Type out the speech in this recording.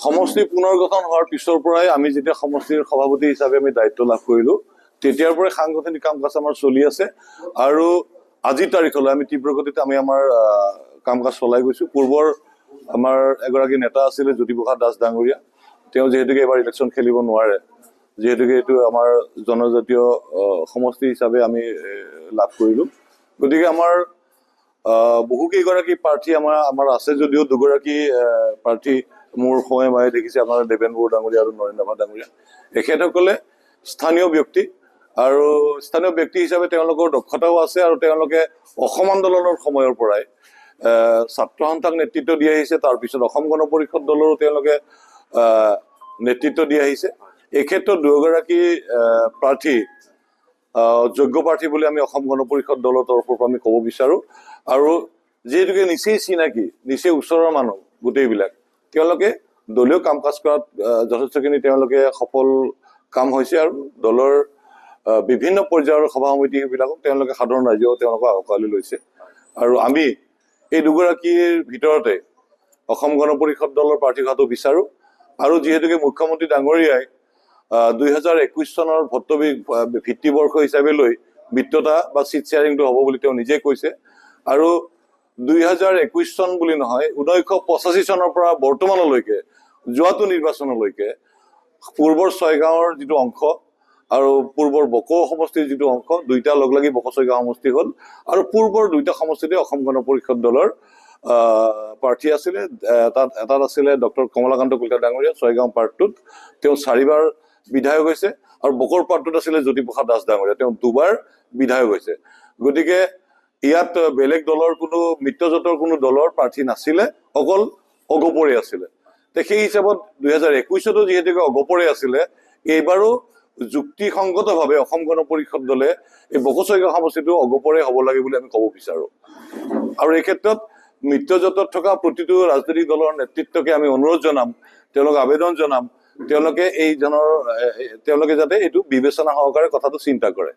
সমষ্টি পুনৰ্গঠন হোৱাৰ পিছৰ পৰাই আমি যেতিয়া সমষ্টিৰ সভাপতি হিচাপে আমি দায়িত্ব লাভ কৰিলো তেতিয়াৰ পৰাই সাংগঠনিক কাম কাজ আমাৰ চলি আছে আৰু আজিৰ তাৰিখলৈ আমি তীব্ৰ গতিতে আমি আমাৰ কাম কাজ চলাই গৈছো। পূৰ্বৰ আমাৰ এগৰাকী নেতা আছিলে জ্যোতিপ্ৰসাদ দাস ডাঙৰীয়া, তেওঁ যিহেতুকে এবাৰ ইলেকশ্যন খেলিব নোৱাৰে, যিহেতুকে এইটো আমাৰ জনজাতীয় সমষ্টি হিচাপে আমি লাভ কৰিলো, গতিকে আমাৰ বহুকেইগৰাকী প্ৰাৰ্থী আমাৰ আছে যদিও দুগৰাকী প্ৰাৰ্থী মোৰ সময়ে মায়ে দেখিছে আপোনাৰ দেৱেন বড়ো ডাঙৰীয়া আৰু নৰেন্দ্ৰ নাথ ডাঙৰীয়া। এখেতসকলে স্থানীয় ব্যক্তি আৰু স্থানীয় ব্যক্তি হিচাপে তেওঁলোকৰ দক্ষতাও আছে আৰু তেওঁলোকে অসম আন্দোলনৰ সময়ৰ পৰাই ছাত্ৰ সন্থাক নেতৃত্ব দি আহিছে। তাৰপিছত অসম গণ পৰিষদ দলৰো তেওঁলোকে নেতৃত্ব দি আহিছে। এই ক্ষেত্ৰত দুগৰাকী প্ৰাৰ্থী যোগ্য প্ৰাৰ্থী বুলি আমি অসম গণ পৰিষদ দলৰ তৰফৰ পৰা আমি ক'ব বিচাৰো। আৰু যিহেতুকে নিচেই চিনাকি, নিচেই ওচৰৰ মানুহ গোটেইবিলাক, তেওঁলোকে দলীয় কাম কাজ কৰাত যথেষ্টখিনি তেওঁলোকে সফল কাম হৈছে আৰু দলৰ বিভিন্ন পৰ্যায়ৰ সভা সমিতিবিলাকক তেওঁলোকে সাধাৰণ ৰাইজেও তেওঁলোকক আঁকোৱালি লৈছে। আৰু আমি এই দুগৰাকীৰ ভিতৰতে অসম গণ পৰিষদ দলৰ প্ৰাৰ্থী হোৱাটো বিচাৰো। আৰু যিহেতুকে মুখ্যমন্ত্ৰী ডাঙৰীয়াই 2021 চনৰ ভিত্তিবৰ্ষ হিচাপে লৈ মিত্ৰতা বা চিট শ্বেয়াৰিংটো হ'ব বুলি তেওঁ নিজে কৈছে। আৰু 2021 চন বুলি নহয়, 1985 চনৰ পৰা বৰ্তমানলৈকে যোৱাটো নিৰ্বাচনলৈকে পূৰ্বৰ ছয়গাঁৱৰ যিটো অংশ আৰু পূৰ্বৰ বকো সমষ্টিৰ যিটো অংশ, দুইটা লগ লাগি বকো ছয়গাঁও সমষ্টি হ'ল। আৰু পূৰ্বৰ দুইটা সমষ্টিতে অসম গণ পৰিষদ দলৰ প্ৰাৰ্থী আছিলে। এটাত আছিলে ডক্টৰ কমলাকান্ত কলিতা ডাঙৰীয়া ছয়গাঁও পাৰ্টটোত, তেওঁ 4বাৰ বিধায়ক হৈছে। আৰু বকৰ পাৰ্টটোত আছিলে জ্যোতিপ্ৰসাদ দাস ডাঙৰীয়া, তেওঁ 2বাৰ বিধায়ক হৈছে। গতিকে ইয়াত বেলেগ দলৰ কোনো মিত্ৰজোঁটৰ কোনো দলৰ প্ৰাৰ্থী নাছিলে, অকল অগপৰে আছিলে। সেই হিচাপত 2021তো যিহেতুকে অগপৰে আছিলে, এইবাৰো যুক্তিসংগতভাৱে অসম গণ পৰিষদ দলে এই বকো ছয়গাঁও সমষ্টিটো অগপৰে হ'ব লাগে বুলি আমি ক'ব বিচাৰো। আৰু এই ক্ষেত্ৰত মিত্ৰজোঁটত থকা প্ৰতিটো ৰাজনৈতিক দলৰ নেতৃত্বকে আমি অনুৰোধ জনাম, তেওঁলোক আবেদন জনাম, তেওঁলোকে যাতে এইটো বিবেচনা সহকাৰে কথাটো চিন্তা কৰে।